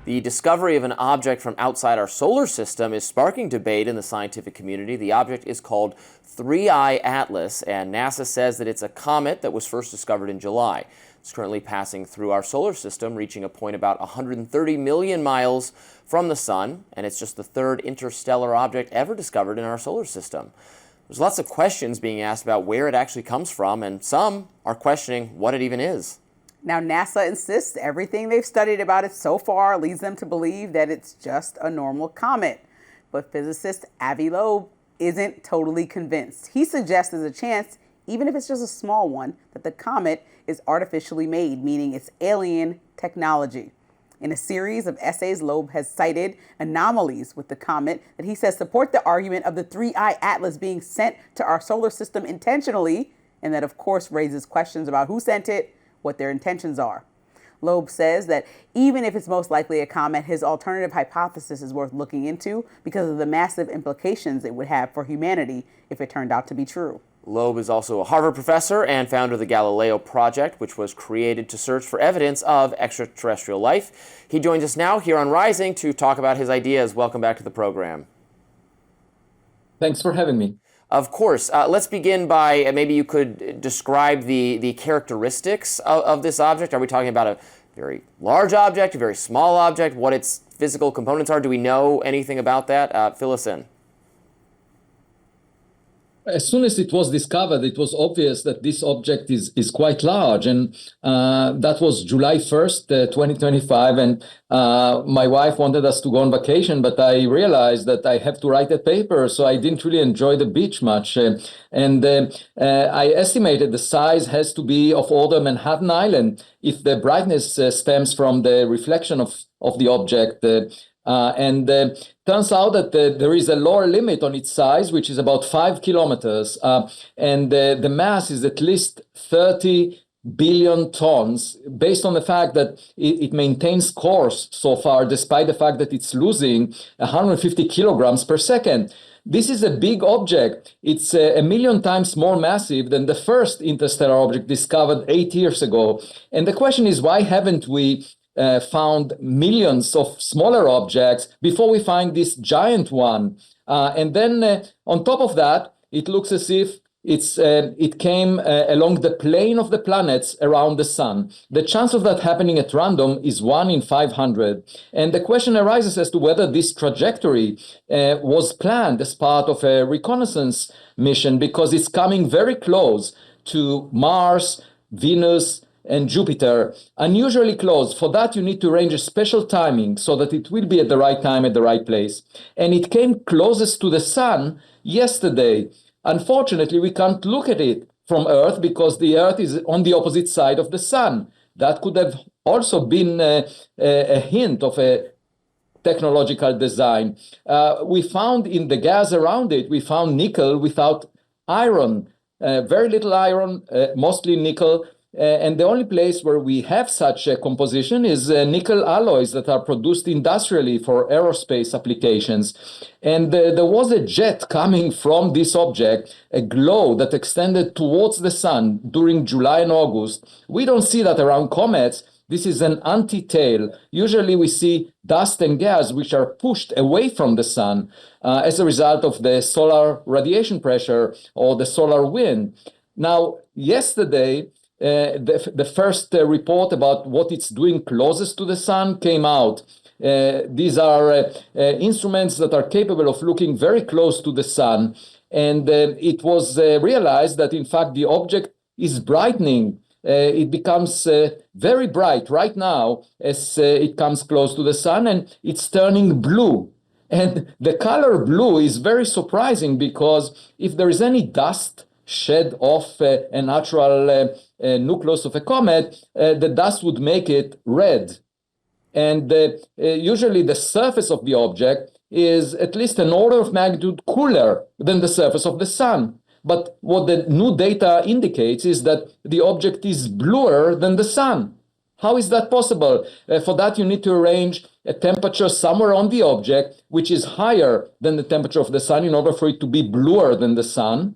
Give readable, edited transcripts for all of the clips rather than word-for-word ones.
The discovery of an object from outside our solar system is sparking debate in the scientific community. The object is called 3I Atlas, and NASA says that it's a comet that was first discovered in July. It's currently passing through our solar system, reaching a point about 130 million miles from the sun, and it's just the third interstellar object ever discovered in our solar system. There's lots of questions being asked about where it actually comes from, and some are questioning what it even is. Now, NASA insists everything they've studied about it so far leads them to believe that it's just a normal comet. But physicist Avi Loeb isn't totally convinced. He suggests there's a chance, even if it's just a small one, that the comet is artificially made, meaning it's alien technology. In a series of essays, Loeb has cited anomalies with the comet that he says support the argument of the 3I Atlas being sent to our solar system intentionally, and that, of course, raises questions about who sent it, what their intentions are. Loeb says that even if it's most likely a comet, his alternative hypothesis is worth looking into because of the massive implications it would have for humanity if it turned out to be true. Loeb is also a Harvard professor and founder of the Galileo Project, which was created to search for evidence of extraterrestrial life. He joins us now here on Rising to talk about his ideas. Welcome back to the program. Thanks for having me. Of course. Let's begin by maybe you could describe the characteristics of this object. Are we talking about a very large object, a very small object, what its physical components are? Do we know anything about that? Fill us in. As soon as it was discovered, it was obvious that this object is quite large. And that was July 1st, 2025. And my wife wanted us to go on vacation, but I realized that I have to write a paper, so I didn't really enjoy the beach much. I estimated the size has to be of order Manhattan Island if the brightness stems from the reflection of the object. Turns out that there is a lower limit on its size, which is about 5 kilometers, and the mass is at least 30 billion tons, based on the fact that it maintains course so far, despite the fact that it's losing 150 kilograms per second. This is a big object. It's a million times more massive than the first interstellar object discovered 8 years ago. And the question is, why haven't we found millions of smaller objects before we find this giant one? And then on top of that, it looks as if it came along the plane of the planets around the sun. The chance of that happening at random is 1 in 500. And the question arises as to whether this trajectory was planned as part of a reconnaissance mission, because it's coming very close to Mars, Venus, and Jupiter, unusually close. For that, you need to arrange a special timing so that it will be at the right time at the right place. And it came closest to the sun yesterday. Unfortunately, we can't look at it from Earth because the Earth is on the opposite side of the sun. That could have also been a hint of a technological design. We found in the gas around it, we found nickel without iron, very little iron, mostly nickel. And the only place where we have such a composition is nickel alloys that are produced industrially for aerospace applications. And there was a jet coming from this object, a glow that extended towards the sun during July and August. We don't see that around comets. This is an anti-tail. Usually we see dust and gas which are pushed away from the sun as a result of the solar radiation pressure or the solar wind. Now, yesterday, the first report about what it's doing closest to the sun came out. These are instruments that are capable of looking very close to the sun. And it was realized that, in fact, the object is brightening. It becomes very bright right now as it comes close to the sun, and it's turning blue. And the color blue is very surprising because if there is any dust shed off a natural nucleus of a comet, the dust would make it red. And usually the surface of the object is at least an order of magnitude cooler than the surface of the sun. But what the new data indicates is that the object is bluer than the sun. How is that possible? For that, you need to arrange a temperature somewhere on the object which is higher than the temperature of the sun in order for it to be bluer than the sun.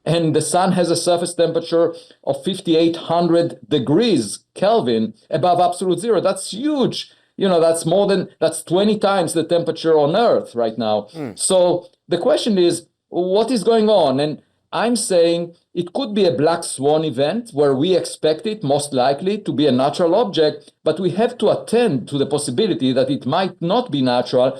And the sun has a surface temperature of 5,800 degrees Kelvin above absolute zero. That's huge. that's 20 times the temperature on Earth right now. So the question is, what is going on? And I'm saying it could be a black swan event where we expect it most likely to be a natural object, but we have to attend to the possibility that it might not be natural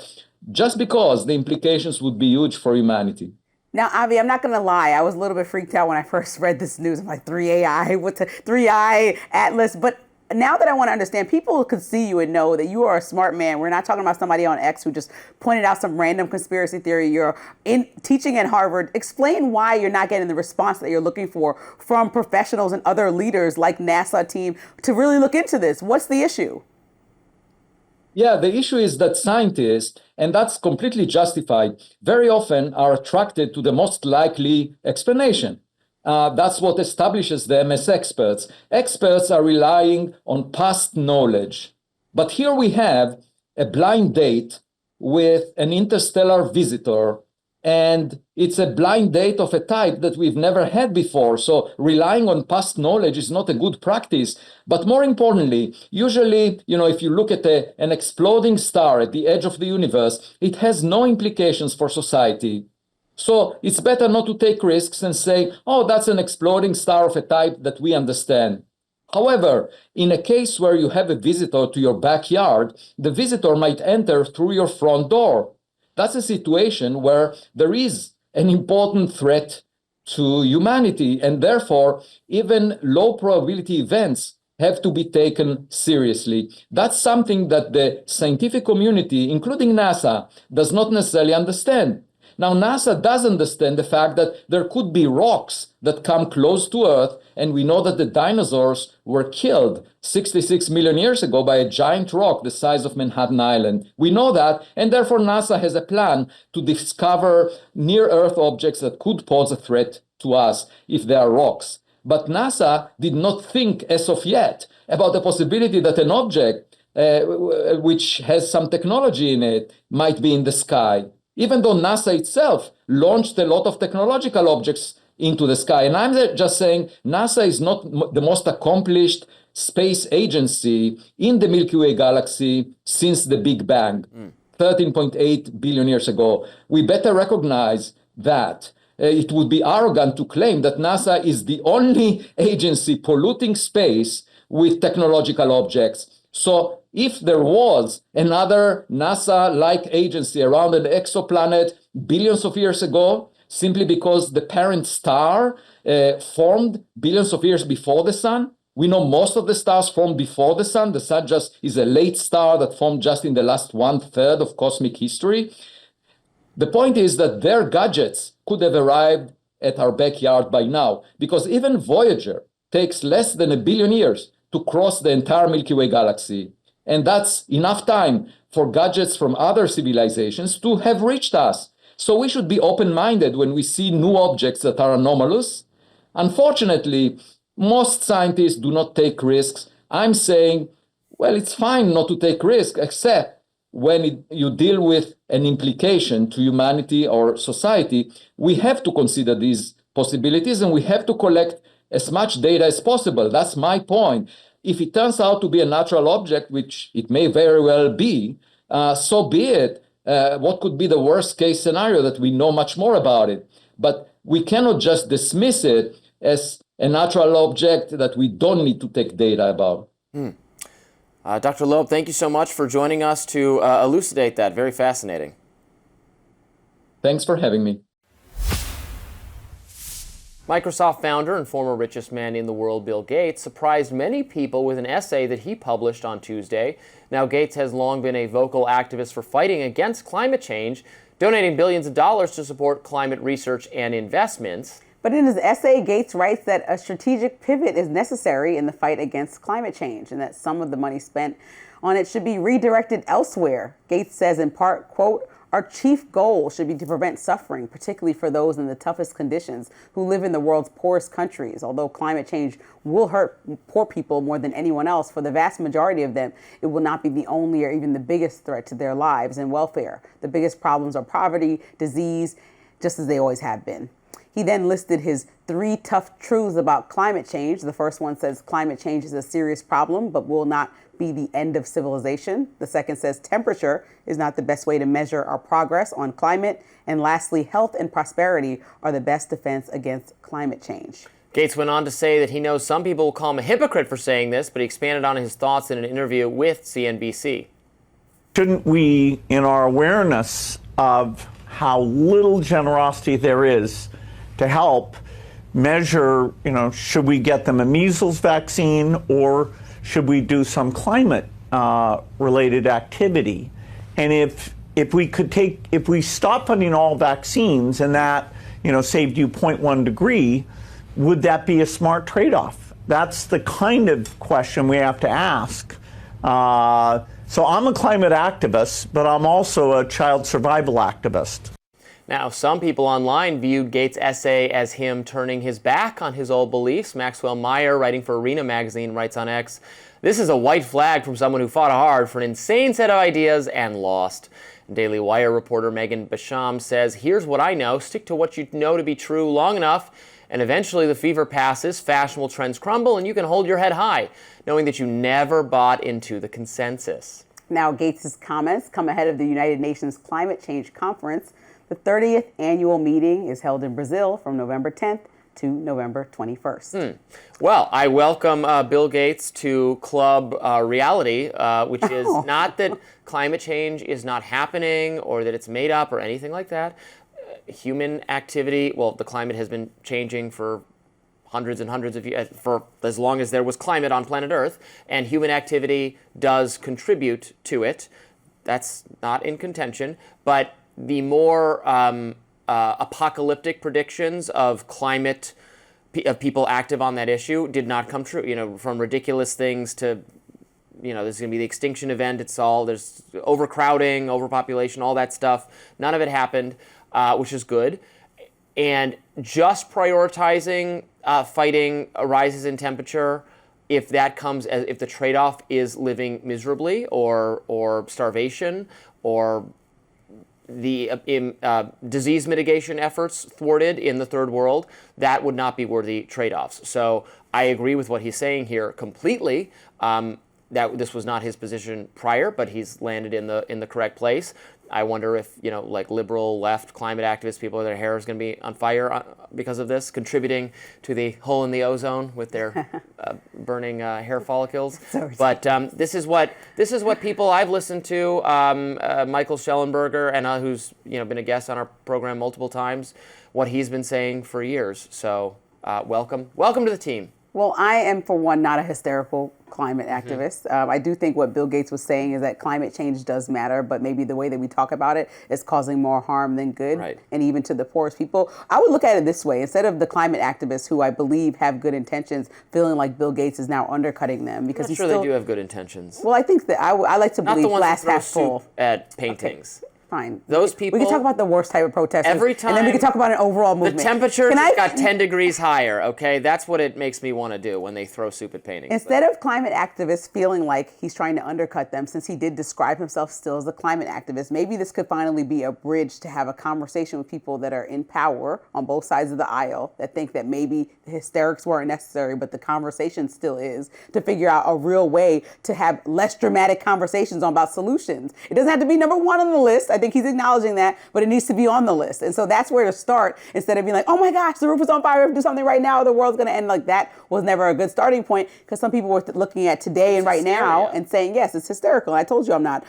just because the implications would be huge for humanity. Now, Avi, I'm not going to lie. I was a little bit freaked out when I first read this news. I'm like, 3AI, what's a 3I Atlas? But now that I want to understand, people could see you and know that you are a smart man. We're not talking about somebody on X who just pointed out some random conspiracy theory. You're teaching at Harvard. Explain why you're not getting the response that you're looking for from professionals and other leaders like NASA team to really look into this. What's the issue? Yeah, the issue is that scientists, and that's completely justified, very often are attracted to the most likely explanation. That's what establishes them as experts. Experts are relying on past knowledge. But here we have a blind date with an interstellar visitor, and it's a blind date of a type that we've never had before. So relying on past knowledge is not a good practice. But more importantly, usually, if you look at an exploding star at the edge of the universe, it has no implications for society. So it's better not to take risks and say, oh, that's an exploding star of a type that we understand. However, in a case where you have a visitor to your backyard, the visitor might enter through your front door. That's a situation where there is an important threat to humanity, and therefore even low probability events have to be taken seriously. That's something that the scientific community, including NASA, does not necessarily understand. Now, NASA does understand the fact that there could be rocks that come close to Earth, and we know that the dinosaurs were killed 66 million years ago by a giant rock the size of Manhattan Island. We know that, and therefore NASA has a plan to discover near-Earth objects that could pose a threat to us if they are rocks. But NASA did not think as of yet about the possibility that an object which has some technology in it might be in the sky, even though NASA itself launched a lot of technological objects into the sky. And I'm just saying NASA is not the most accomplished space agency in the Milky Way galaxy since the Big Bang, 13.8 billion years ago. We better recognize that. It would be arrogant to claim that NASA is the only agency polluting space with technological objects. So if there was another NASA-like agency around an exoplanet billions of years ago, simply because the parent star formed billions of years before the sun, we know most of the stars formed before the sun. The sun just is a late star that formed just in the last 1/3 of cosmic history. The point is that their gadgets could have arrived at our backyard by now, because even Voyager takes less than 1 billion years to cross the entire Milky Way galaxy. And that's enough time for gadgets from other civilizations to have reached us. So we should be open-minded when we see new objects that are anomalous. Unfortunately, most scientists do not take risks. I'm saying, well, it's fine not to take risks, except when you deal with an implication to humanity or society. We have to consider these possibilities, and we have to collect as much data as possible. That's my point. If it turns out to be a natural object, which it may very well be, so be it. What could be the worst case scenario? That we know much more about it. But we cannot just dismiss it as a natural object that we don't need to take data about. Dr. Loeb, thank you so much for joining us to elucidate that. Very fascinating. Thanks for having me. Microsoft founder and former richest man in the world, Bill Gates, surprised many people with an essay that he published on Tuesday. Now, Gates has long been a vocal activist for fighting against climate change, donating billions of dollars to support climate research and investments. But in his essay, Gates writes that a strategic pivot is necessary in the fight against climate change and that some of the money spent on it should be redirected elsewhere. Gates says in part, quote, "Our chief goal should be to prevent suffering, particularly for those in the toughest conditions who live in the world's poorest countries. Although climate change will hurt poor people more than anyone else, for the vast majority of them, it will not be the only or even the biggest threat to their lives and welfare. The biggest problems are poverty, disease, just as they always have been." He then listed his 3 tough truths about climate change. The first one says climate change is a serious problem, but will not be the end of civilization. The second says temperature is not the best way to measure our progress on climate. And lastly, health and prosperity are the best defense against climate change. Gates went on to say that he knows some people will call him a hypocrite for saying this, but he expanded on his thoughts in an interview with CNBC. Shouldn't we, in our awareness of how little generosity there is to help, measure, should we get them a measles vaccine or should we do some climate related activity? And if we stop funding all vaccines and that, saved you 0.1 degree, would that be a smart trade-off? That's the kind of question we have to ask. So I'm a climate activist, but I'm also a child survival activist. Now, some people online viewed Gates' essay as him turning his back on his old beliefs. Maxwell Meyer, writing for Arena magazine, writes on X, "This is a white flag from someone who fought hard for an insane set of ideas and lost." Daily Wire reporter Megan Basham says, "Here's what I know. Stick to what you know to be true long enough, and eventually the fever passes, fashionable trends crumble, and you can hold your head high, knowing that you never bought into the consensus." Now, Gates' comments come ahead of the United Nations Climate Change Conference. The 30th annual meeting is held in Brazil from November 10th to November 21st. Well, I welcome Bill Gates to Club Reality, which is not that climate change is not happening or that it's made up or anything like that. Human activity, well, the climate has been changing for hundreds and hundreds of years, for as long as there was climate on planet Earth, and human activity does contribute to it. That's not in contention, but the more apocalyptic predictions of climate, of people active on that issue, did not come true. From ridiculous things to, there's going to be the extinction event. There's overcrowding, overpopulation, all that stuff. None of it happened, which is good. And just prioritizing fighting rises in temperature, if the trade-off is living miserably or starvation or the disease mitigation efforts thwarted in the third world, that would not be worthy trade-offs. So I agree with what he's saying here completely, that this was not his position prior, but he's landed in the correct place. I wonder if, like liberal left climate activists, people, their hair is going to be on fire because of this, contributing to the hole in the ozone with their burning hair follicles. But this is what people I've listened to, Michael Schellenberger, and who's been a guest on our program multiple times, what he's been saying for years. So welcome to the team. Well, I am, for one, not a hysterical climate activist. I do think what Bill Gates was saying is that climate change does matter, but maybe the way that we talk about it is causing more harm than good, right, and even to the poorest people. I would look at it this way. Instead of the climate activists, who I believe have good intentions, feeling like Bill Gates is now undercutting them, because I'm not sure they do have good intentions. Well, I think that I like to believe glass half full. Soup at paintings. Okay. Fine. Those people. We can talk about the worst type of protesters. Every time. And then we can talk about an overall movement. The temperature got 10 degrees higher, okay? That's what it makes me want to do when they throw soup at paintings. Instead of climate activists feeling like he's trying to undercut them, since he did describe himself still as a climate activist, maybe this could finally be a bridge to have a conversation with people that are in power on both sides of the aisle, that think that maybe the hysterics weren't necessary, but the conversation still is, to figure out a real way to have less dramatic conversations about solutions. It doesn't have to be number one on the list. I think he's acknowledging that, but it needs to be on the list. And so that's where to start, instead of being like, oh my gosh, the roof is on fire, we have to do something right now, the world's going to end. Like, that was never a good starting point, because some people were looking at today and right now and saying, yes, it's hysterical. And I told you I'm not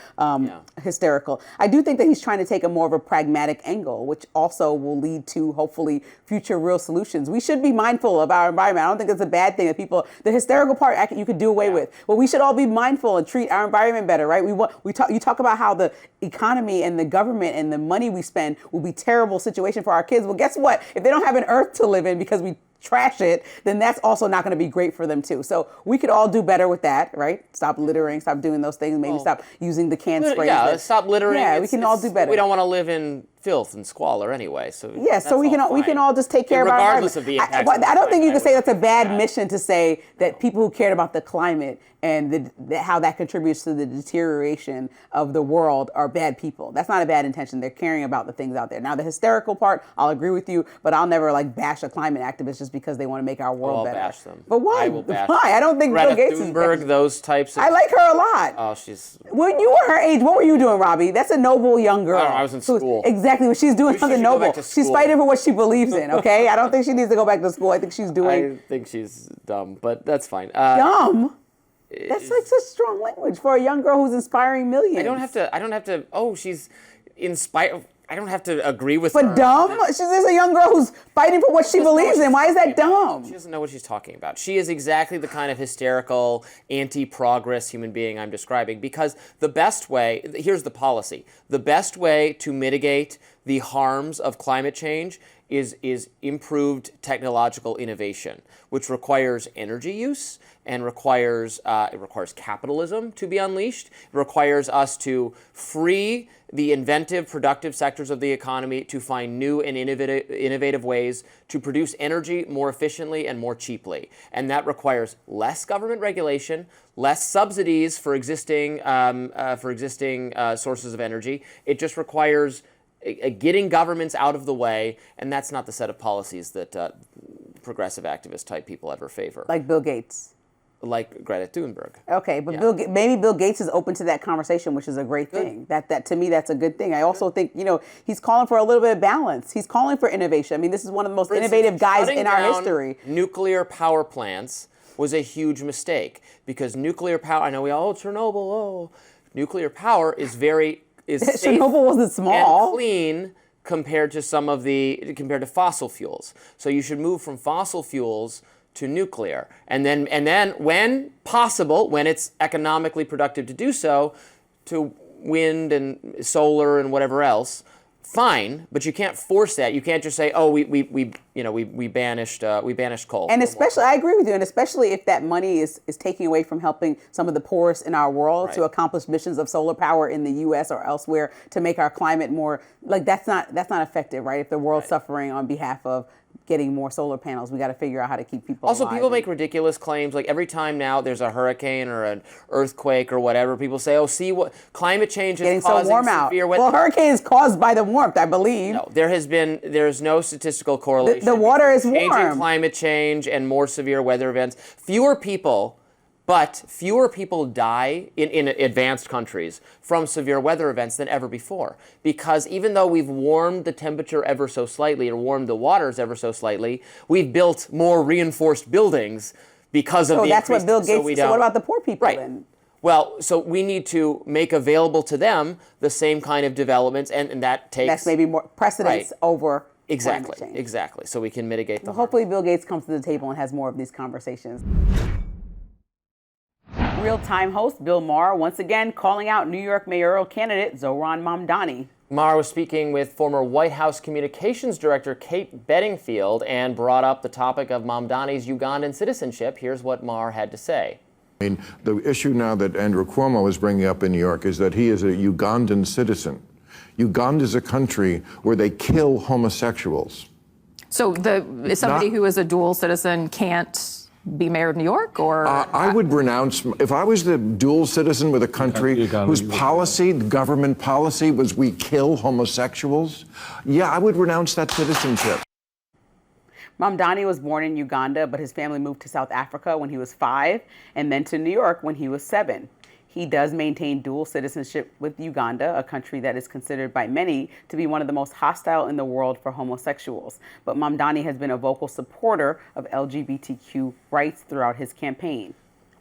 hysterical. I do think that he's trying to take a more of a pragmatic angle, which also will lead to hopefully future real solutions. We should be mindful of our environment. I don't think it's a bad thing that people, the hysterical part you could do away with. Well, we should all be mindful and treat our environment better, right? You talk about how the economy and the government and the money we spend will be a terrible situation for our kids. Well, guess what? If they don't have an earth to live in because we trash it, then that's also not going to be great for them too. So we could all do better with that, right? Stop littering, stop doing those things, maybe stop using the canned spray. Yeah, stop littering. Yeah, we can all do better. We don't want to live in filth and squalor anyway. So yeah, so we can all just take care of our regardless of the impact. I don't think you can say that's a bad mission to say that people who cared about the climate and how that contributes to the deterioration of the world are bad people. That's not a bad intention. They're caring about the things out there. Now, the hysterical part, I'll agree with you, but I'll never like bash a climate activist just because they want to make our world better. I'll bash them. But why? I will bash why? them. I don't think Greta Bill Gates Thunberg, those types of... I like her a lot. Oh, she's... When you were her age, what were you doing, Robbie? That's a noble young girl. I don't know, I was in school. Exactly. Well, she's doing something noble. She's fighting for what she believes in, okay? I don't think she needs to go back to school. I think she's doing... I think she's dumb, but that's fine. Dumb? That's like such strong language for a young girl who's inspiring millions. I don't have to, oh, she's inspired. I don't have to agree with her. But dumb? She's a young girl who's fighting for what she believes in. Why is that dumb? She doesn't know what she's talking about. She is exactly the kind of hysterical, anti-progress human being I'm describing, because the best way, here's the policy, the best way to mitigate the harms of climate change is improved technological innovation, which requires energy use and requires capitalism to be unleashed. It requires us to free the inventive, productive sectors of the economy to find new and innovative ways to produce energy more efficiently and more cheaply. And that requires less government regulation, less subsidies for existing sources of energy. It just requires getting governments out of the way, and that's not the set of policies that progressive activist type people ever favor. Like Bill Gates. Like Greta Thunberg. Okay, but yeah. Maybe Bill Gates is open to that conversation, which is a great thing. That to me, that's a good thing. I also think, he's calling for a little bit of balance. He's calling for innovation. I mean, this is one of the most innovative guys in our history. Nuclear power plants was a huge mistake because nuclear power, I know we all, Chernobyl, nuclear power is safe Chernobyl wasn't small. and clean compared to fossil fuels. So you should move from fossil fuels to nuclear, and then when possible, when it's economically productive to do so, to wind and solar and whatever else. Fine, but you can't force that. You can't just say, "Oh, we banished coal." And especially, I agree with you, and especially if that money is taking away from helping some of the poorest in our world to accomplish missions of solar power in the U.S. or elsewhere to make our climate more that's not effective, right? If the world's suffering on behalf of getting more solar panels, we got to figure out how to keep people Also, alive. people make ridiculous claims. Like every time now there's a hurricane or an earthquake or whatever, people say, "Oh, see what climate change is getting causing so warm out." severe weather. Well, hurricane is caused by the warmth, I believe. No, there's no statistical correlation. The water is between warm. Changing climate change and more severe weather events. Fewer people die in advanced countries from severe weather events than ever before. Because even though we've warmed the temperature ever so slightly or warmed the waters ever so slightly, we've built more reinforced buildings because of the that's what Bill Gates. So what about the poor people then? Well, so we need to make available to them the same kind of developments, and that takes... That's maybe more precedence over Exactly. climate change. Exactly. So we can mitigate the harm. Hopefully Bill Gates comes to the table and has more of these conversations. Real-time host Bill Maher once again calling out New York mayoral candidate Zohran Mamdani. Maher was speaking with former White House Communications Director Kate Bedingfield and brought up the topic of Mamdani's Ugandan citizenship. Here's what Maher had to say. I mean, the issue now that Andrew Cuomo is bringing up in New York is that he is a Ugandan citizen. Uganda is a country where they kill homosexuals. So somebody who is a dual citizen can't be mayor of New York, or? I would renounce, if I was the dual citizen with a country whose policy, government policy, was we kill homosexuals, I would renounce that citizenship. Mamdani was born in Uganda, but his family moved to South Africa when he was 5 and then to New York when he was 7. He does maintain dual citizenship with Uganda, a country that is considered by many to be one of the most hostile in the world for homosexuals. But Mamdani has been a vocal supporter of LGBTQ rights throughout his campaign.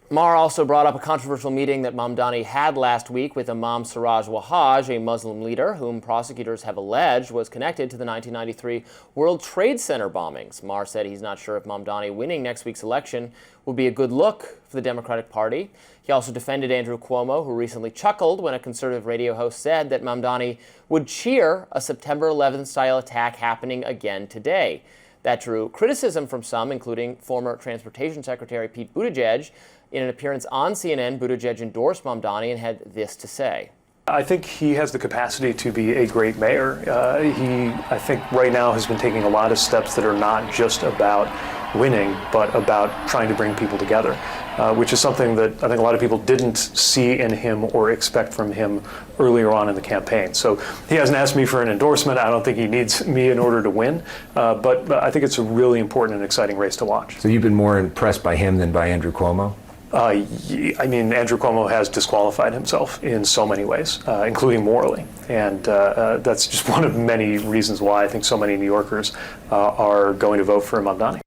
Maher also brought up a controversial meeting that Mamdani had last week with Imam Siraj Wahhaj, a Muslim leader whom prosecutors have alleged was connected to the 1993 World Trade Center bombings. Maher said he's not sure if Mamdani winning next week's election will be a good look for the Democratic Party. He also defended Andrew Cuomo, who recently chuckled when a conservative radio host said that Mamdani would cheer a September 11th style attack happening again today. That drew criticism from some, including former Transportation Secretary Pete Buttigieg. In an appearance on CNN, Buttigieg endorsed Mamdani and had this to say. I think he has the capacity to be a great mayor. I think right now has been taking a lot of steps that are not just about winning, but about trying to bring people together, which is something that I think a lot of people didn't see in him or expect from him earlier on in the campaign. So he hasn't asked me for an endorsement. I don't think he needs me in order to win, but I think it's a really important and exciting race to watch. So you've been more impressed by him than by Andrew Cuomo? I mean, Andrew Cuomo has disqualified himself in so many ways, including morally. And that's just one of many reasons why I think so many New Yorkers are going to vote for Mamdani.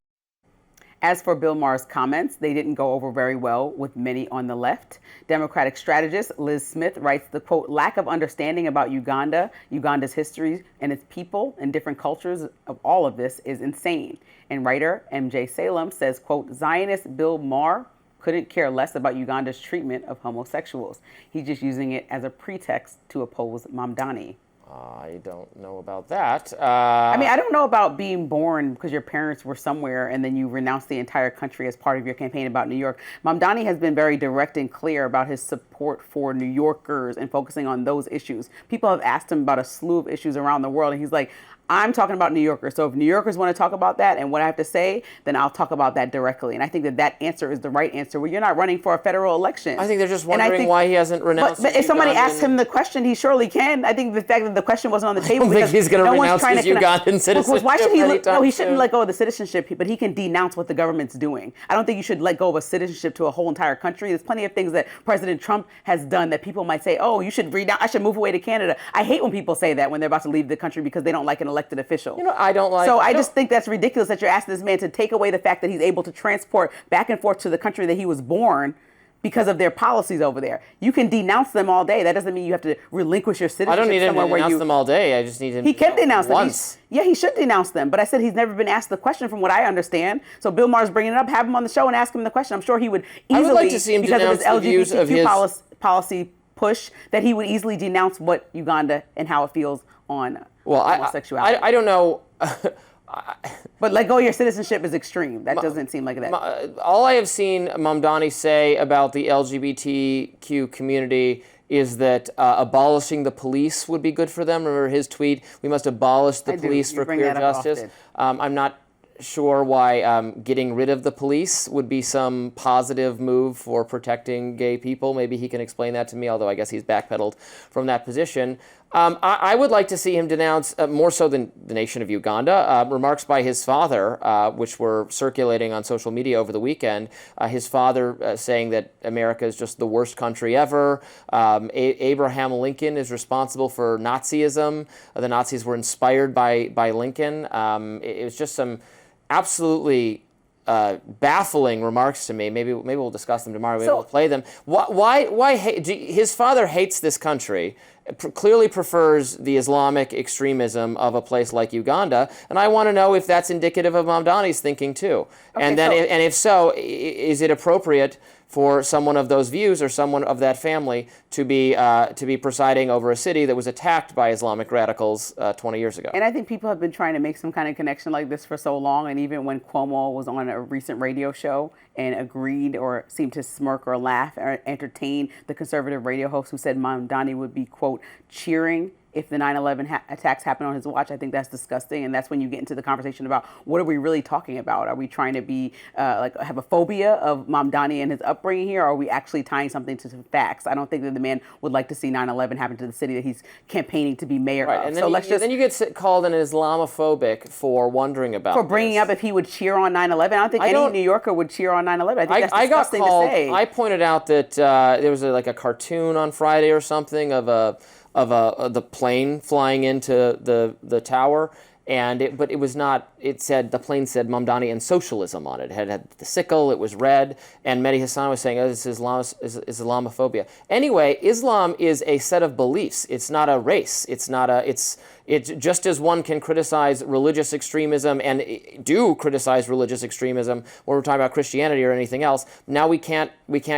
As for Bill Maher's comments, they didn't go over very well with many on the left. Democratic strategist Liz Smith writes the, quote, lack of understanding about Uganda, Uganda's history and its people and different cultures of all of this is insane. And writer MJ Salem says, quote, Zionist Bill Maher couldn't care less about Uganda's treatment of homosexuals. He's just using it as a pretext to oppose Mamdani. I don't know about that. I mean, I don't know about being born because your parents were somewhere and then you renounce the entire country as part of your campaign about New York. Mamdani has been very direct and clear about his support for New Yorkers and focusing on those issues. People have asked him about a slew of issues around the world, and he's like, I'm talking about New Yorkers. So if New Yorkers want to talk about that and what I have to say, then I'll talk about that directly. And I think that that answer is the right answer where you're not running for a federal election. I think they're just wondering why he hasn't renounced. But if somebody asks him the question, he surely can. I think the fact that the question wasn't on the table. I don't think he's going to renounce his Ugandan citizenship. Why should he? No, he shouldn't soon. let go of the citizenship, but he can denounce what the government's doing. I don't think you should let go of a citizenship to a whole entire country. There's plenty of things that President Trump has done that people might say, oh, you should I should move away to Canada. I hate when people say that when they're about to leave the country because they don't like an elected official. You know, I don't like. So I just think that's ridiculous that you're asking this man to take away the fact that he's able to transport back and forth to the country that he was born because of their policies over there. You can denounce them all day. That doesn't mean you have to relinquish your citizenship. I don't need him to somewhere denounce them all day. I just need him. He can denounce them. Once. Yeah, he should denounce them. But I said he's never been asked the question from what I understand. So Bill Maher's bringing it up. Have him on the show and ask him the question. I'm sure he would easily, I would like to see him because of his denounce the views of LGBTQ policy push, that he would easily denounce what Uganda and how it feels on homosexuality. I don't know. But let go of your citizenship is extreme. That doesn't seem like that. All I have seen Mamdani say about the LGBTQ community is that abolishing the police would be good for them. Remember his tweet, we must abolish the police for queer justice. I'm not sure why getting rid of the police would be some positive move for protecting gay people. Maybe he can explain that to me, although I guess he's backpedaled from that position. I would like to see him denounce, more so than the nation of Uganda, remarks by his father, which were circulating on social media over the weekend. His father saying that America is just the worst country ever. Abraham Lincoln is responsible for Nazism. The Nazis were inspired by Lincoln. It was just some absolutely baffling remarks to me. Maybe we'll discuss them tomorrow. Maybe we'll play them. Why his father hates this country, clearly prefers the Islamic extremism of a place like Uganda, and I want to know if that's indicative of Mamdani's thinking too. Okay, and then, if so, is it appropriate for someone of those views or someone of that family to be presiding over a city that was attacked by Islamic radicals 20 years ago? And I think people have been trying to make some kind of connection like this for so long. And even when Cuomo was on a recent radio show and agreed or seemed to smirk or laugh or entertain the conservative radio host who said Mamdani would be, quote, cheering if the 9/11 attacks happen on his watch, I think that's disgusting. And that's when you get into the conversation about what are we really talking about? Are we trying to be have a phobia of Mamdani and his upbringing here? Or are we actually tying something to some facts? I don't think that the man would like to see 9/11 happen to the city that he's campaigning to be mayor of. And then, then you get called an Islamophobic for wondering about for bringing up if he would cheer on 9/11. I don't think any New Yorker would cheer on 9/11. I think that's disgusting to say. I pointed out that there was like a cartoon on Friday or something of the plane flying into the tower, but it was not. It said the plane said Mamdani and socialism on it. It had the sickle. It was red, and Mehdi Hassan was saying, "Oh, this is Islamophobia." Anyway, Islam is a set of beliefs. It's not a race. It's just as one can criticize religious extremism and do criticize religious extremism when we're talking about Christianity or anything else. Now we can't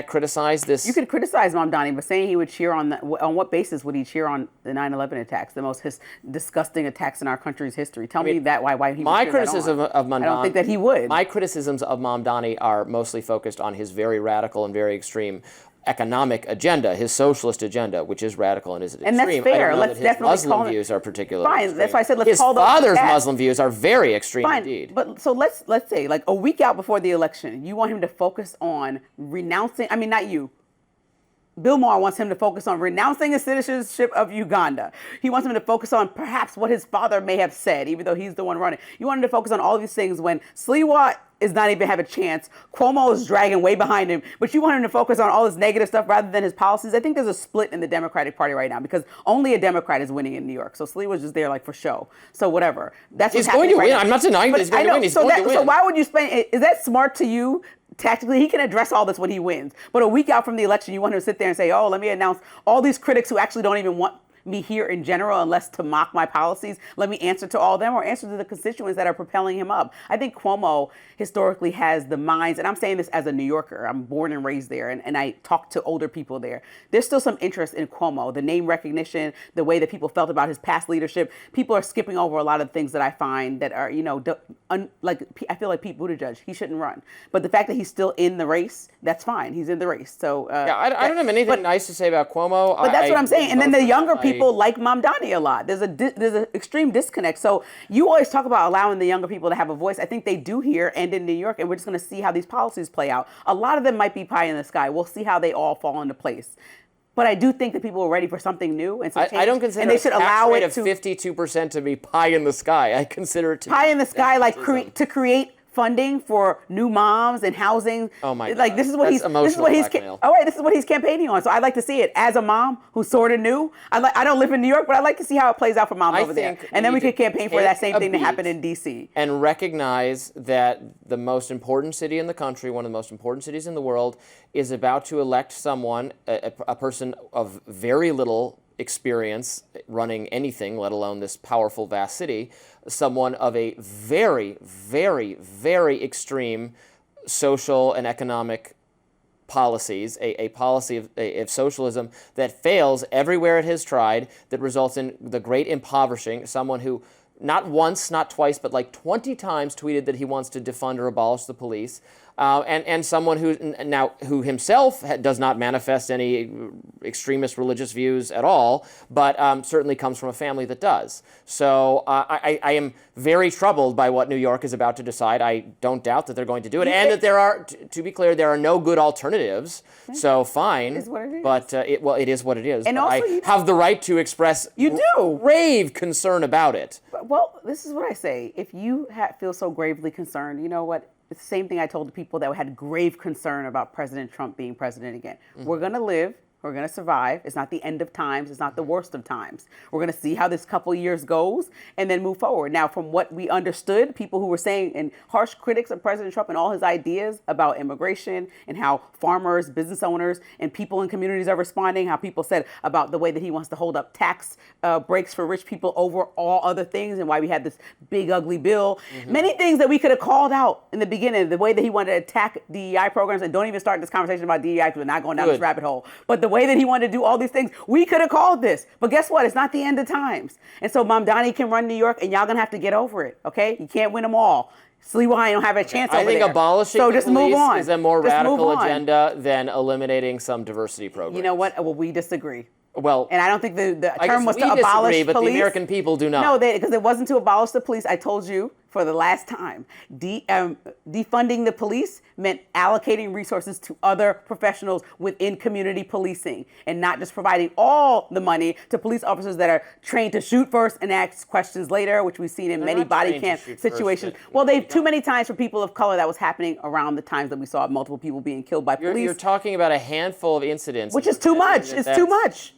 criticize this. You could criticize Mamdani, but saying he would cheer on what basis would he cheer on the 9/11 attacks, the most disgusting attacks in our country's history? Tell me that why he would cheer criticism of Mamdani, I don't think that he would. My criticisms of Mamdani are mostly focused on his very radical and very extreme economic agenda, his socialist agenda, which is radical and is extreme. And that's fair. I don't know Let's that his definitely Muslim call it- views are particularly Fine, extreme. that's why I said let's his call those father's that. Muslim views are very extreme Fine, indeed. but so let's say like a week out before the election, you want him to focus on renouncing. I mean, not you. Bill Maher wants him to focus on renouncing his citizenship of Uganda. He wants him to focus on perhaps what his father may have said, even though he's the one running. You want him to focus on all these things when Sliwa is not even have a chance. Cuomo is dragging way behind him, but you want him to focus on all this negative stuff rather than his policies. I think there's a split in the Democratic Party right now because only a Democrat is winning in New York. So Sliwa's just there like for show. So whatever. That's He's what's going to happening win. right I'm now. not denying that he's going to win. He's so going to win. So why would you spend? Is that smart to you? Tactically, he can address all this when he wins. But a week out from the election, you want him to sit there and say, oh, let me announce all these critics who actually don't even want me here in general unless to mock my policies. Let me answer to all of them or answer to the constituents that are propelling him up. I think Cuomo historically has the minds, and I'm saying this as a New Yorker. I'm born and raised there, and I talk to older people there. There's still some interest in Cuomo, the name recognition, the way that people felt about his past leadership. People are skipping over a lot of things that I find that are, like I feel like Pete Buttigieg, he shouldn't run. But the fact that he's still in the race, that's fine. He's in the race. So yeah, I don't have anything nice to say about Cuomo. But that's what I'm saying. And then the younger people like Mamdani a lot. There's an extreme disconnect. So you always talk about allowing the younger people to have a voice. I think they do here and in New York, and we're just going to see how these policies play out. A lot of them might be pie in the sky. We'll see how they all fall into place. But I do think that people are ready for something new and some change. I don't consider and they should allow it to 52% to be pie in the sky. I consider it to pie in the sky, like nepotism. to create funding for new moms and housing. Oh my Like God. this is what That's emotional blackmail. this is what he's campaigning on. So I'd like to see it as a mom who's sort of new. I don't live in New York, but I'd like to see how it plays out for moms over there. And then we could campaign for that same thing to happen in DC. And recognize that the most important city in the country, one of the most important cities in the world, is about to elect someone, a person of very little experience running anything, let alone this powerful, vast city, someone of a very, very, very extreme social and economic policies, a policy of socialism that fails everywhere it has tried, that results in the great impoverishing, someone who not once, not twice, but like 20 times tweeted that he wants to defund or abolish the police, and someone who himself does not manifest any extremist religious views at all, but certainly comes from a family that does. So I am very troubled by what New York is about to decide. I don't doubt that they're going to do it, and that there are, to be clear, there are no good alternatives. So fine, It is what it is. but it is what it is. And but also I have the right to express grave concern about it. Well, this is what I say. If you feel so gravely concerned, you know what? It's the same thing I told the people that had grave concern about President Trump being president again. Mm-hmm. We're going to live. We're going to survive. It's not the end of times. It's not the worst of times. We're going to see how this couple years goes and then move forward. Now, from what we understood, people who were saying, and harsh critics of President Trump and all his ideas about immigration and how farmers, business owners, and people in communities are responding, how people said about the way that he wants to hold up tax breaks for rich people over all other things and why we had this big, ugly bill. Mm-hmm. Many things that we could have called out in the beginning, the way that he wanted to attack DEI programs, and don't even start this conversation about DEI because we're not going down this rabbit hole. But the way that he wanted to do all these things, we could have called this. But guess what? It's not the end of times. And so Mamdani can run New York, and y'all going to have to get over it, okay? You can't win them all. Sliwa don't have a chance over there. I think abolishing the just move police on. is a more Just radical move on. agenda than eliminating some diversity programs. You know what? Well, we disagree. Well, and I don't think the I term guess was we to abolish disagree, but police. the American people do not. No, because it wasn't to abolish the police. I told you for the last time. Defunding the police meant allocating resources to other professionals within community policing and not just providing all the money to police officers that are trained to shoot first and ask questions later, which we've seen in many body cam situations. Well, they've too many times for people of color that was happening around the times that we saw multiple people being killed by police. You're talking about a handful of incidents. Which is too much. It's too much.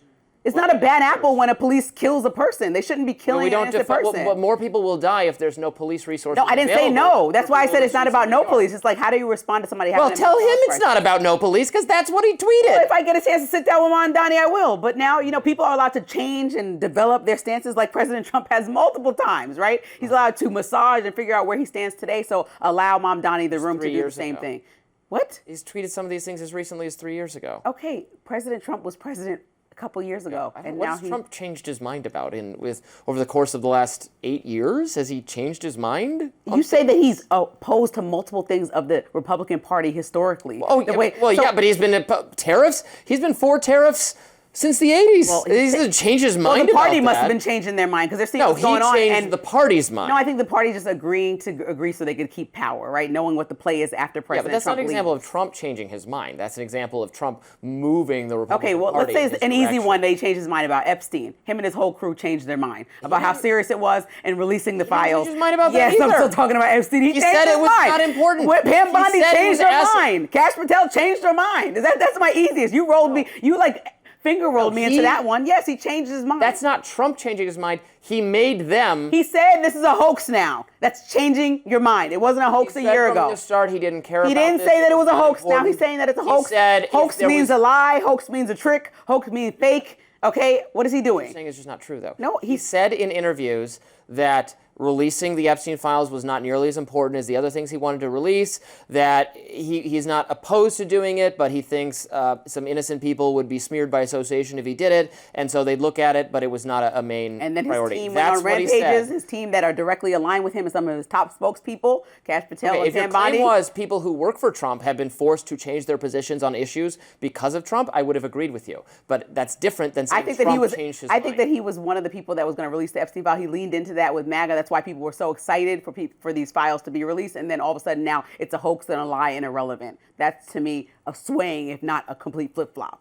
It's not a bad apple when a police kills a person. They shouldn't be killing an innocent person. But more people will die if there's no police resources. No, I didn't say no. That's why I said it's not about no police. It's like, how do you respond to somebody having Well, tell him it's not about no police, because that's what he tweeted. Well, if I get a chance to sit down with Mamdani, I will. But now, people are allowed to change and develop their stances like President Trump has multiple times, right? He's allowed to massage and figure out where he stands today. So allow Mamdani the room to do the same thing. What? He's tweeted some of these things as recently as 3 years ago. Okay, President Trump was president couple years ago. Yeah, and what now has Trump changed his mind about over the course of the last 8 years? Has he changed his mind? You say that he's opposed to multiple things of the Republican Party historically. But he's been tariffs. He's been for tariffs since the 80s. Well, he doesn't change his mind. Well, the party about must that. have been changing their mind because they're seeing what's going No, on. he changed the party's mind. No, I think the party just agreeing to agree so they could keep power, right? Knowing what the play is after President Trump. Yeah, but that's not an example leaves. of Trump changing his mind. That's an example of Trump moving the Republican Okay, well, Party let's say in it's an his easy direction. one that he changed his mind about Epstein. Him and his whole crew changed their mind about how serious it was and releasing the files. Changed his mind about that Yes, I'm either. still talking about Epstein. He changed said his it was mind. not important. Pam He Bondi said he changed was her asking- mind. Cash Patel changed her mind. That's my easiest. You rolled me. You finger rolled me into that one. Yes, he changed his mind. That's not Trump changing his mind. He made them. He said this is a hoax now. That's changing your mind. It wasn't a hoax a year ago. From the start, he didn't care He about didn't this. say that it was a not hoax. Now important. he's saying that it's a He hoax. said if Hoax there means was- a lie. Hoax means a trick. Hoax means fake. Okay, what is he doing? Saying it's just not true, though. No, he said in interviews that releasing the Epstein files was not nearly as important as the other things he wanted to release, that he's not opposed to doing it, but he thinks some innocent people would be smeared by association if he did it, and so they'd look at it, but it was not a main And then his priority. team That's went on what he said. rampages, his team that are directly aligned with him and some of his top spokespeople, Cash Patel Okay, and if your Pam claim Bondi. was people who work for Trump have been forced to change their positions on issues because of Trump, I would have agreed with you. But that's different than saying Trump changed his mind. I think that he was one of the people that was going to release the Epstein file. He leaned into that with MAGA. That's why people were so excited for these files to be released. And then all of a sudden now it's a hoax and a lie and irrelevant. That's to me a swing, if not a complete flip-flop.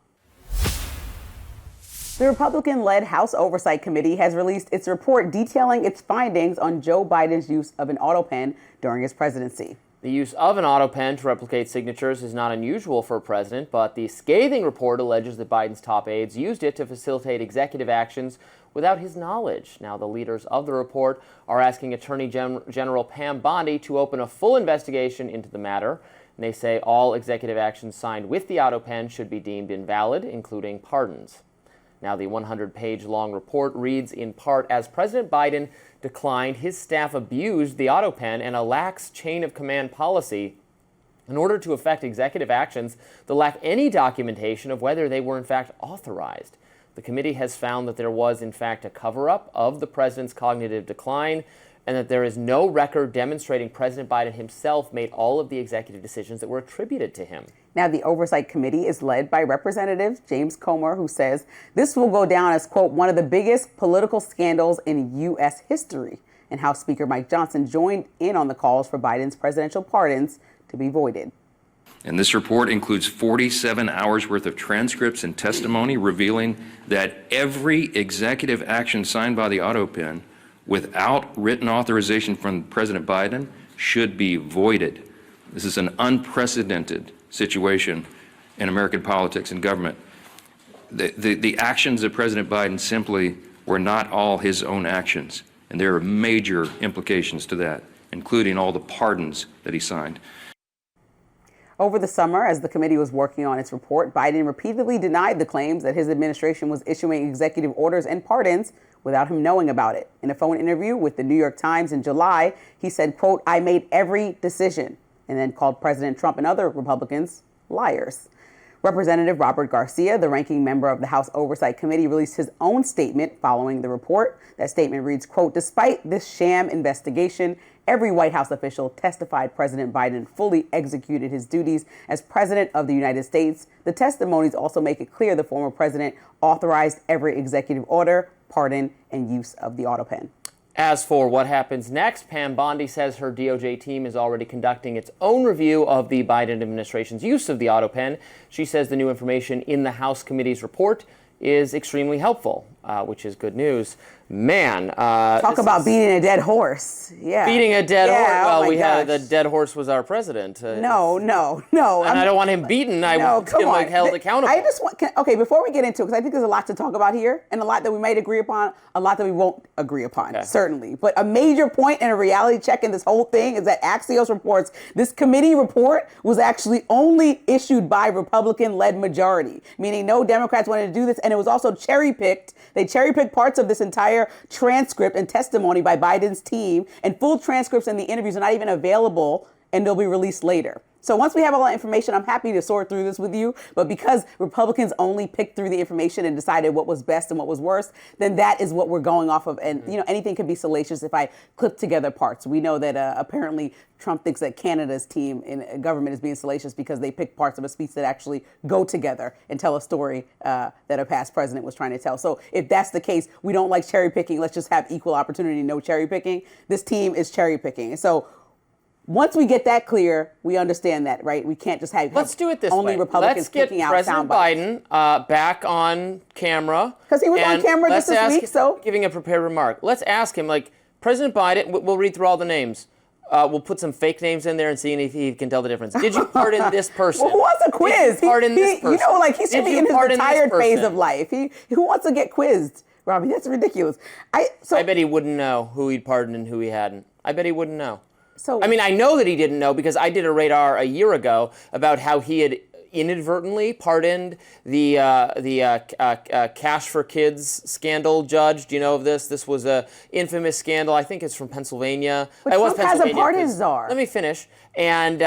The Republican-led House Oversight Committee has released its report detailing its findings on Joe Biden's use of an autopen during his presidency. The use of an autopen to replicate signatures is not unusual for a president, but the scathing report alleges that Biden's top aides used it to facilitate executive actions without his knowledge. Now, the leaders of the report are asking Attorney General Pam Bondi to open a full investigation into the matter. And they say all executive actions signed with the autopen should be deemed invalid, including pardons. Now, the 100-page long report reads in part, as President Biden declined, his staff abused the autopen and a lax chain of command policy in order to effect executive actions that lack any documentation of whether they were in fact authorized. The committee has found that there was in fact a cover-up of the president's cognitive decline and that there is no record demonstrating President Biden himself made all of the executive decisions that were attributed to him. Now, the Oversight Committee is led by Representative James Comer, who says this will go down as, quote, one of the biggest political scandals in U.S. history. And House Speaker Mike Johnson joined in on the calls for Biden's presidential pardons to be voided. And this report includes 47 hours worth of transcripts and testimony revealing that every executive action signed by the autopen without written authorization from President Biden should be voided. This is an unprecedented situation in American politics and government. The actions of President Biden simply were not all his own actions, and there are major implications to that, including all the pardons that he signed. Over the summer, as the committee was working on its report, Biden repeatedly denied the claims that his administration was issuing executive orders and pardons without him knowing about it. In a phone interview with the New York Times in July, he said, quote, I made every decision, and then called President Trump and other Republicans liars. Representative Robert Garcia, the ranking member of the House Oversight Committee, released his own statement following the report. That statement reads, quote, despite this sham investigation, every White House official testified President Biden fully executed his duties as President of the United States. The testimonies also make it clear the former president authorized every executive order, pardon, and use of the autopen. As for what happens next, Pam Bondi says her DOJ team is already conducting its own review of the Biden administration's use of the autopen. She says the new information in the House committee's report is extremely helpful, which is good news. Man, talk about beating a dead horse. Yeah, beating a dead horse. Well, oh we had gosh. the dead horse was our president. No. And I don't want him beaten. I want him held accountable. I just want. Okay, before we get into it, because I think there's a lot to talk about here, and a lot that we might agree upon, a lot that we won't agree upon, certainly. But a major point and a reality check in this whole thing is that Axios reports this committee report was actually only issued by Republican-led majority, meaning no Democrats wanted to do this, and it was also cherry-picked. They cherry-picked parts of this entire transcript and testimony by Biden's team, and full transcripts and the interviews are not even available, and they'll be released later. So once we have all that information, I'm happy to sort through this with you. But because Republicans only picked through the information and decided what was best and what was worst, then that is what we're going off of. And, anything can be salacious if I clip together parts. We know that apparently Trump thinks that Canada's team in government is being salacious because they pick parts of a speech that actually go together and tell a story that a past president was trying to tell. So if that's the case, we don't like cherry picking. Let's just have equal opportunity, no cherry picking. This team is cherry picking. And so once we get that clear, we understand that, right? We can't just have Let's do it this only way. Republicans Let's get picking out President sound bites. Biden back on camera. Because he was on camera just this week, so. Giving a prepared remark. Let's ask him, like, President Biden, we'll read through all the names. We'll put some fake names in there and see if he can tell the difference. Did you pardon this person? Well, who wants a quiz? Did you pardon this person? He should be in his retired phase of life. Who wants to get quizzed, Robbie? That's ridiculous. I bet he wouldn't know who he'd pardoned and who he hadn't. I bet he wouldn't know. So I mean, I know that he didn't know because I did a radar a year ago about how he had inadvertently pardoned the Cash for Kids scandal judge. Do you know of this? This was a infamous scandal. I think it's from Pennsylvania. But Trump has a pardon czar. Let me finish. And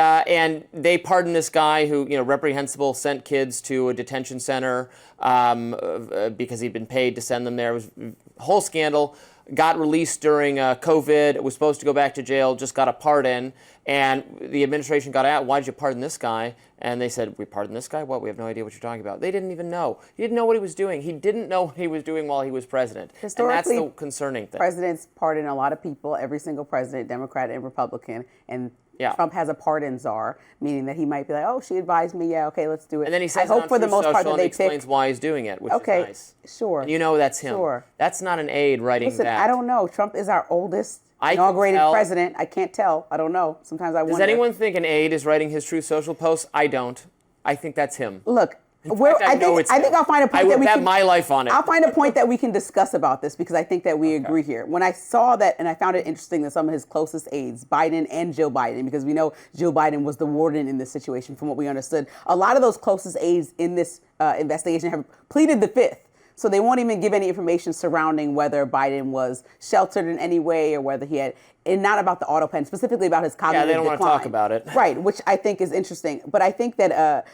they pardoned this guy who, reprehensible, sent kids to a detention center because he'd been paid to send them there. It was a whole scandal. Got released during COVID, was supposed to go back to jail, just got a pardon, and the administration got out, why did you pardon this guy? And they said, we pardoned this guy? What? We have no idea what you're talking about. They didn't even know. He didn't know what he was doing. He didn't know what he was doing while he was president. Historically, and that's the concerning thing. Presidents pardon a lot of people, every single president, Democrat and Republican, and Trump has a pardon czar, meaning that he might be like, oh, she advised me, yeah, okay, let's do it. And then he says I hope for the most part that they explains why he's doing it, which is nice. Sure. And that's him. Sure. That's not an aide writing Listen, that. I don't know. Trump is our oldest inaugurated president. I can't tell. I don't know. Sometimes I wonder. Does anyone think an aide is writing his Truth Social posts? I don't. I think that's him. Look, I think I'll find a point I would that we bet can, my life on it. I'll find a point that we can discuss about this because I think that we agree here. When I saw that, and I found it interesting that some of his closest aides, Biden and Joe Biden, because we know Joe Biden was the warden in this situation from what we understood, a lot of those closest aides in this investigation have pleaded the fifth. So they won't even give any information surrounding whether Biden was sheltered in any way or whether he had, and not about the autopen, specifically about his cognitive decline. Yeah, they don't want to talk about it. Right, which I think is interesting. But I think that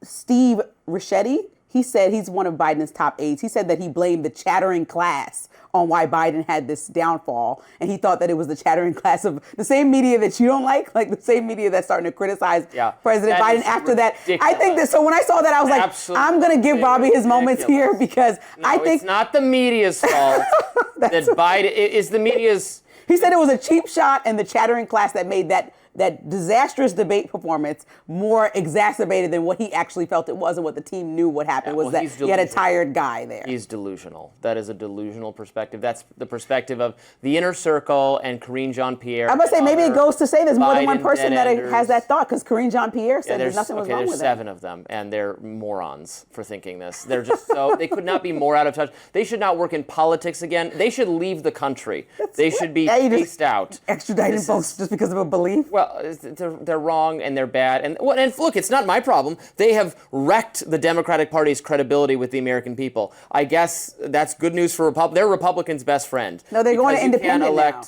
Steve Ricchetti, he said he's one of Biden's top aides. He said that he blamed the chattering class on why Biden had this downfall. And he thought that it was the chattering class of the same media that you don't like the same media that's starting to criticize President Biden after that. I think that, so when I saw that, I was like, I'm going to give Robbie his moments here because I think. It's not the media's fault that Biden, is the media's. He said it was a cheap shot and the chattering class that made that disastrous debate performance more exacerbated than what he actually felt it was and what the team knew what happened was that he had a tired guy there. He's delusional. That is a delusional perspective. That's the perspective of the inner circle and Karine Jean-Pierre. I must say, maybe it goes to say there's more than one person that has that thought because Karine Jean-Pierre said there's nothing was wrong with it. There's 7 of them, and they're morons for thinking this. They're just they could not be more out of touch. They should not work in politics again. They should leave the country. They should be phased out. Extraditing folks just because of a belief? Well, they're wrong and they're bad. And look, it's not my problem. They have wrecked the Democratic Party's credibility with the American people. I guess that's good news for Republicans. They're Republicans' best friend. No, they're going to independent now.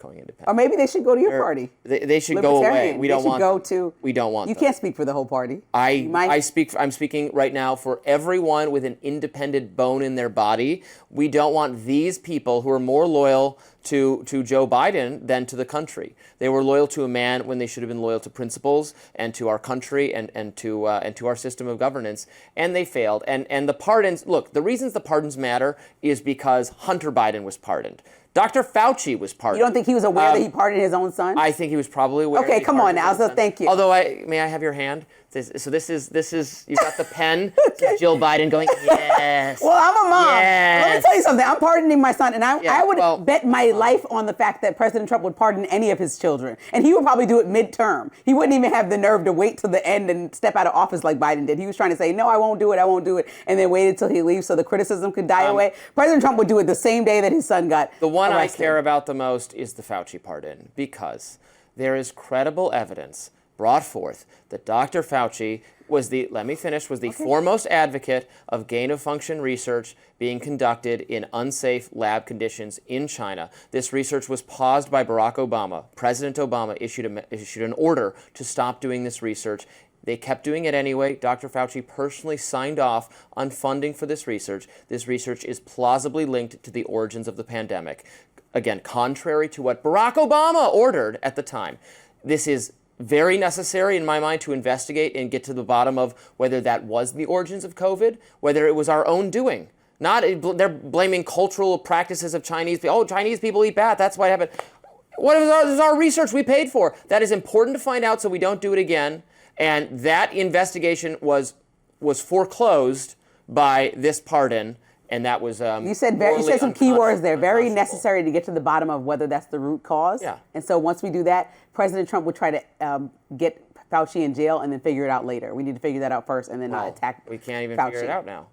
Going independent. Or maybe they should go to your party. They should go away. We don't want them. We don't want them. You can't speak for the whole party. I'm speaking right now for everyone with an independent bone in their body. We don't want these people who are more loyal to Joe Biden than to the country. They were loyal to a man when they should have been loyal to principles and to our country and to our system of governance, and they failed. And the pardons, look, the reasons the pardons matter is because Hunter Biden was pardoned. Dr. Fauci was pardoned. You don't think he was aware that he pardoned his own son? I think he was probably aware. Okay, come on now. So thank you. Although, may I have your hand? So this is you've got the pen. This is Jill Biden going, yes. Well, I'm a mom. Yes. Let me tell you something. I'm pardoning my son, and I would bet my life on the fact that President Trump would pardon any of his children, and he would probably do it midterm. He wouldn't even have the nerve to wait till the end and step out of office like Biden did. He was trying to say, no, I won't do it, and then waited till he leaves so the criticism could die away. President Trump would do it the same day that his son got The one arrested. I care about the most is the Fauci pardon, because there is credible evidence brought forth that Dr. Fauci let me finish, was the foremost advocate of gain-of-function research being conducted in unsafe lab conditions in China. This research was paused by Barack Obama. President Obama issued an order to stop doing this research. They kept doing it anyway. Dr. Fauci personally signed off on funding for this research. This research is plausibly linked to the origins of the pandemic. Again, contrary to what Barack Obama ordered at the time. This is very necessary in my mind to investigate and get to the bottom of whether that was the origins of COVID, whether it was our own doing. Not, they're blaming cultural practices of Chinese people. Oh, Chinese people eat bat, that's why it happened. This is our research we paid for. That is important to find out so we don't do it again. And that investigation was foreclosed by this pardon. And that was you said some key words there. Very necessary to get to the bottom of whether that's the root cause. Yeah. And so once we do that, President Trump would try to get Fauci in jail and then figure it out later. We need to figure that out first and then not attack. We can't even Fauci. figure it out now.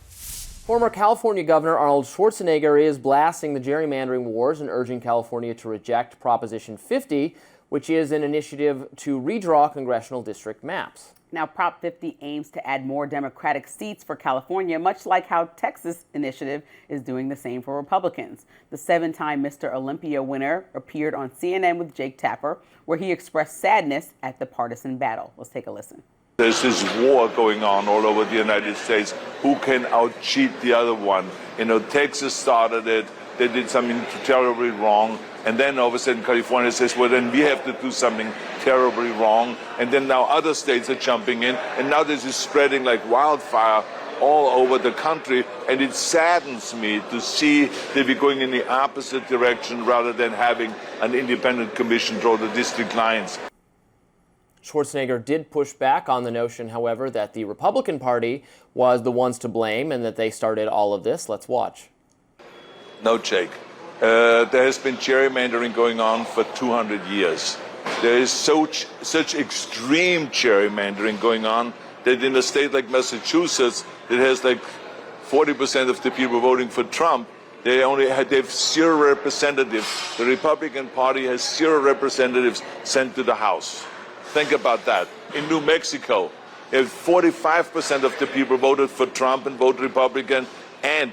Former California Governor Arnold Schwarzenegger is blasting the gerrymandering wars and urging California to reject Proposition 50, which is an initiative to redraw congressional district maps. Now, Prop 50 aims to add more Democratic seats for California, much like how Texas initiative is doing the same for Republicans. The 7-time Mr. Olympia winner appeared on CNN with Jake Tapper, where he expressed sadness at the partisan battle. Let's take a listen. There's this war going on all over the United States. Who can out-cheat the other one? You know, Texas started it. They did something terribly wrong. And then all of a sudden California says, well, then we have to do something terribly wrong. And then now other states are jumping in. And now this is spreading like wildfire all over the country. And it saddens me to see that we're going in the opposite direction rather than having an independent commission draw the district lines. Schwarzenegger did push back on the notion, however, that the Republican Party was the ones to blame and that they started all of this. Let's watch. No, Jake. There has been gerrymandering going on for 200 years. There is such extreme gerrymandering going on that in a state like Massachusetts, that has like 40% of the people voting for Trump, they have 0 representatives. The Republican Party has 0 representatives sent to the House. Think about that. In New Mexico, 45% of the people voted for Trump and vote Republican, and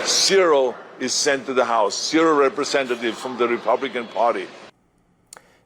0 is sent to the House. 0 representatives from the Republican Party.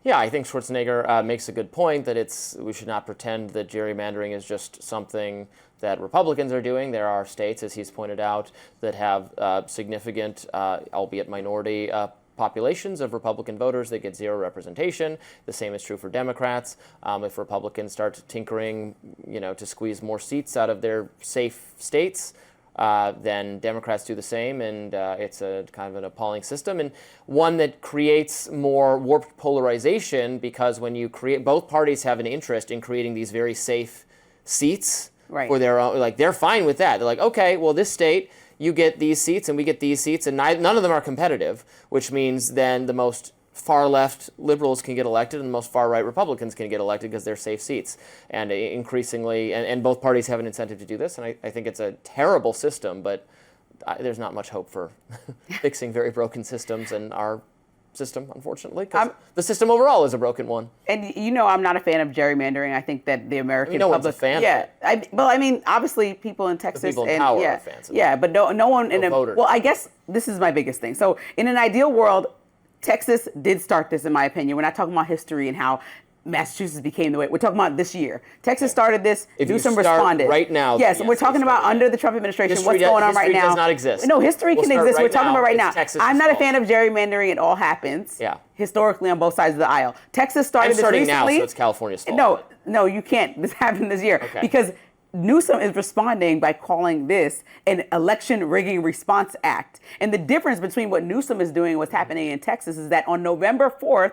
Yeah, I think Schwarzenegger makes a good point that we should not pretend that gerrymandering is just something that Republicans are doing. There are states, as he's pointed out, that have significant, albeit minority, populations of Republican voters that get 0 representation. The same is true for Democrats. If Republicans start tinkering, to squeeze more seats out of their safe states, then Democrats do the same, and it's a kind of an appalling system, and one that creates more warped polarization, because when you create, both parties have an interest in creating these very safe seats for their own, like they're fine with that. They're like, okay, well, this state, you get these seats and we get these seats, and none of them are competitive, which means then the most far-left liberals can get elected and the most far-right Republicans can get elected because they're safe seats. And increasingly, and both parties have an incentive to do this, and I think it's a terrible system, but there's not much hope for fixing very broken systems in our system, unfortunately, because the system overall is a broken one. And I'm not a fan of gerrymandering. I think that the American no public, one's a fan. Yeah, obviously people in Texas people in power are fans of it. But no one in voters. Well, I guess this is my biggest thing. So in an ideal world, Texas did start this, in my opinion. We're not talking about history and how Massachusetts became the way. We're talking about this year. Texas started this. Newsom responded. Right now. Yes, we're talking about under the Trump administration. What's going on right now? History does not exist. No, history can exist. Right, we're talking about right now. I'm not a fan of gerrymandering. It all happens. Yeah. Historically on both sides of the aisle. Texas started this recently. Now, so it's California's fault. No, you can't. This happened this year. Okay. Because Newsom is responding by calling this an election rigging response act. And the difference between what Newsom is doing and what's happening in Texas is that on November 4th,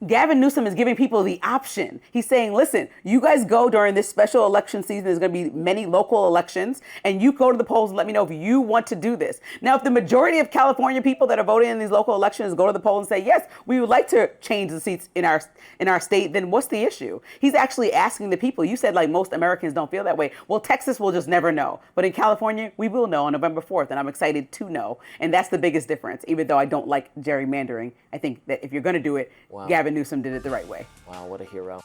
Gavin Newsom is giving people the option. He's saying, listen, you guys go during this special election season. There's going to be many local elections, and you go to the polls and let me know if you want to do this. Now, if the majority of California people that are voting in these local elections go to the poll and say, yes, we would like to change the seats in our state, then what's the issue? He's actually asking the people. You said like most Americans don't feel that way. Well, Texas will just never know. But in California, we will know on November 4th, and I'm excited to know. And that's the biggest difference. Even though I don't like gerrymandering, I think that if you're going to do it, Gavin Newsom did it the right way. Wow, what a hero.